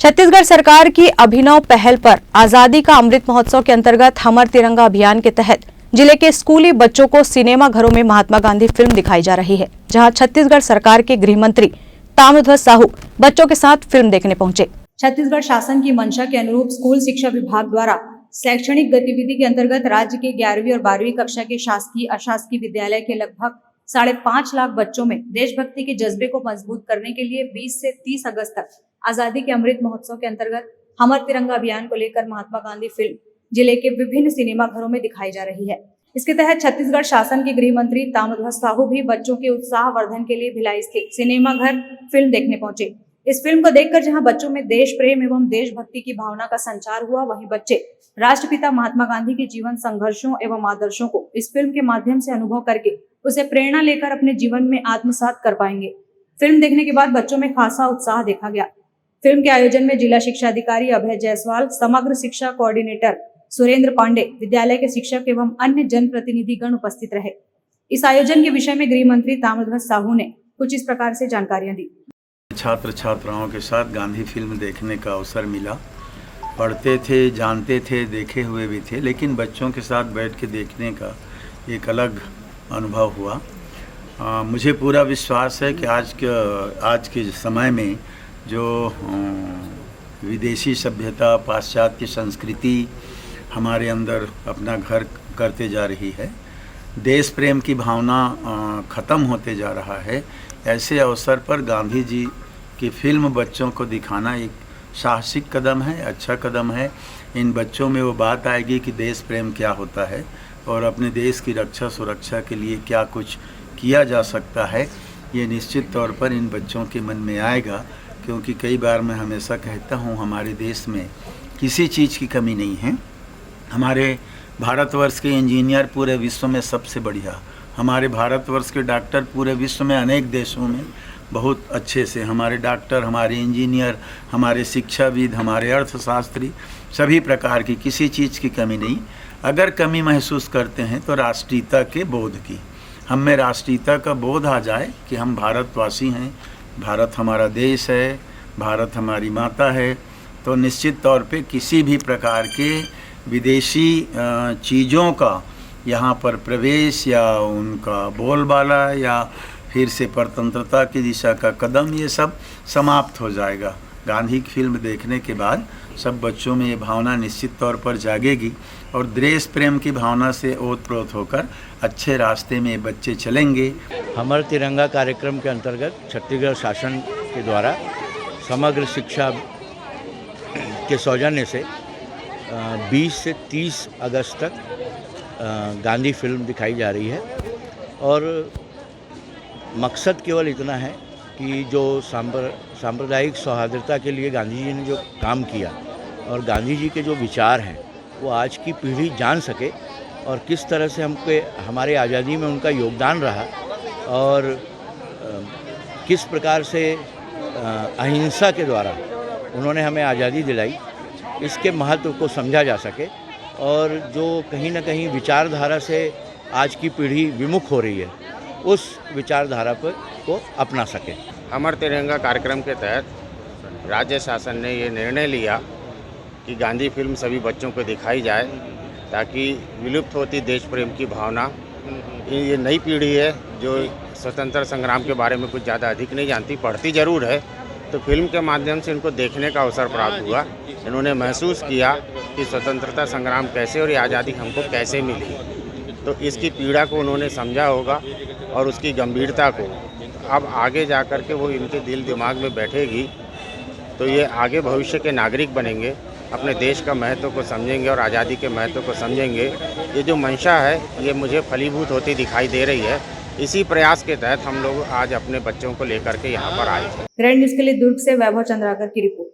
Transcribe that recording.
छत्तीसगढ़ सरकार की अभिनव पहल पर आजादी का अमृत महोत्सव के अंतर्गत हमर तिरंगा अभियान के तहत जिले के स्कूली बच्चों को सिनेमा घरों में महात्मा गांधी फिल्म दिखाई जा रही है, जहां छत्तीसगढ़ सरकार के गृह मंत्री ताम्रध्वज साहू बच्चों के साथ फिल्म देखने पहुंचे। छत्तीसगढ़ शासन की मंशा के अनुरूप स्कूल शिक्षा विभाग द्वारा शैक्षणिक गतिविधि के अंतर्गत राज्य के 11वीं और 12वीं कक्षा के शासकीय अशासकीय विद्यालय के लगभग 5.5 लाख बच्चों में देशभक्ति के जज्बे को मजबूत करने के लिए 20 से 30 अगस्त तक आजादी के अमृत महोत्सव के अंतर्गत हमर तिरंगा अभियान को लेकर महात्मा गांधी फिल्म जिले के विभिन्न सिनेमा घरों में दिखाई जा रही है। इसके तहत छत्तीसगढ़ शासन के गृह मंत्री ताम्रध्वज साहू भी बच्चों के उत्साह वर्धन के लिए भिलाई स्थित सिनेमा घर फिल्म देखने पहुंचे। इस फिल्म को देखकर जहां बच्चों में देश प्रेम एवं देशभक्ति की भावना का संचार हुआ, वहीं बच्चे राष्ट्रपिता महात्मा गांधी के जीवन संघर्षों एवं आदर्शों को इस फिल्म के माध्यम से अनुभव करके उसे प्रेरणा लेकर अपने जीवन में आत्मसात कर पाएंगे। फिल्म देखने के बाद बच्चों में खासा उत्साह देखा गया। फिल्म के आयोजन में जिला शिक्षा अधिकारी अभय जायसवाल, समग्र शिक्षा कोऑर्डिनेटर सुरेंद्र पांडे, विद्यालय के शिक्षक एवं अन्य जनप्रतिनिधि गण उपस्थित रहे। इस आयोजन के विषय में गृह मंत्री ताम्रध्वज साहू ने कुछ इस प्रकार से जानकारियां दी। छात्र छात्राओं के साथ गांधी फिल्म देखने का अवसर मिला। पढ़ते थे, जानते थे, देखे हुए भी थे, लेकिन बच्चों के साथ बैठ के देखने का एक अलग अनुभव हुआ। मुझे पूरा विश्वास है कि आज के समय में जो विदेशी सभ्यता, पाश्चात्य संस्कृति हमारे अंदर अपना घर करते जा रही है, देश प्रेम की भावना ख़त्म होते जा रहा है, ऐसे अवसर पर गांधी जी की फिल्म बच्चों को दिखाना एक साहसिक कदम है, अच्छा कदम है। इन बच्चों में वो बात आएगी कि देश प्रेम क्या होता है और अपने देश की रक्षा सुरक्षा के लिए क्या कुछ किया जा सकता है। ये निश्चित तौर पर इन बच्चों के मन में आएगा, क्योंकि कई बार मैं हमेशा कहता हूँ हमारे देश में किसी चीज़ की कमी नहीं है। हमारे भारतवर्ष के इंजीनियर पूरे विश्व में सबसे बढ़िया, हमारे भारतवर्ष के डॉक्टर पूरे विश्व में अनेक देशों में बहुत अच्छे से, हमारे डॉक्टर, हमारे इंजीनियर, हमारे शिक्षाविद, हमारे अर्थशास्त्री, सभी प्रकार की किसी चीज़ की कमी नहीं। अगर कमी महसूस करते हैं तो राष्ट्रीयता के बोध की, हम में राष्ट्रीयता का बोध आ जाए कि हम भारतवासी हैं, भारत हमारा देश है, भारत हमारी माता है, तो निश्चित तौर पे किसी भी प्रकार के विदेशी चीज़ों का यहाँ पर प्रवेश या उनका बोलबाला या फिर से परतंत्रता की दिशा का कदम, ये सब समाप्त हो जाएगा। गांधी की फिल्म देखने के बाद सब बच्चों में ये भावना निश्चित तौर पर जागेगी और देश प्रेम की भावना से ओतप्रोत होकर अच्छे रास्ते में बच्चे चलेंगे। हमर तिरंगा कार्यक्रम के अंतर्गत छत्तीसगढ़ शासन के द्वारा समग्र शिक्षा के सौजन्य से 20 से 30 अगस्त तक गांधी फिल्म दिखाई जा रही है और मकसद केवल इतना है कि जो सांप्रदायिक सौहार्दता के लिए गांधी जी ने जो काम किया और गांधी जी के जो विचार हैं वो आज की पीढ़ी जान सके और किस तरह से हमारे आज़ादी में उनका योगदान रहा और किस प्रकार से अहिंसा के द्वारा उन्होंने हमें आज़ादी दिलाई, इसके महत्व को समझा जा सके और जो कहीं ना कहीं विचारधारा से आज की पीढ़ी विमुख हो रही है उस विचारधारा को अपना सके। हमर तिरंगा कार्यक्रम के तहत राज्य शासन ने ये निर्णय लिया कि गांधी फिल्म सभी बच्चों को दिखाई जाए, ताकि विलुप्त होती देश प्रेम की भावना, ये नई पीढ़ी है जो स्वतंत्र संग्राम के बारे में कुछ ज़्यादा अधिक नहीं जानती, पढ़ती ज़रूर है, तो फिल्म के माध्यम से इनको देखने का अवसर प्राप्त हुआ। इन्होंने महसूस किया कि स्वतंत्रता संग्राम कैसे और ये आज़ादी हमको कैसे मिली, तो इसकी पीड़ा को उन्होंने समझा होगा और उसकी गंभीरता को अब आगे जा कर के वो इनके दिल दिमाग में बैठेगी, तो ये आगे भविष्य के नागरिक बनेंगे, अपने देश का महत्व को समझेंगे और आज़ादी के महत्व को समझेंगे। ये जो मंशा है ये मुझे फलीभूत होती दिखाई दे रही है। इसी प्रयास के तहत हम लोग आज अपने बच्चों को लेकर के यहाँ पर आए हैं। ग्रैंड न्यूज़ के लिए दुर्ग से वैभव चंद्राकर की रिपोर्ट।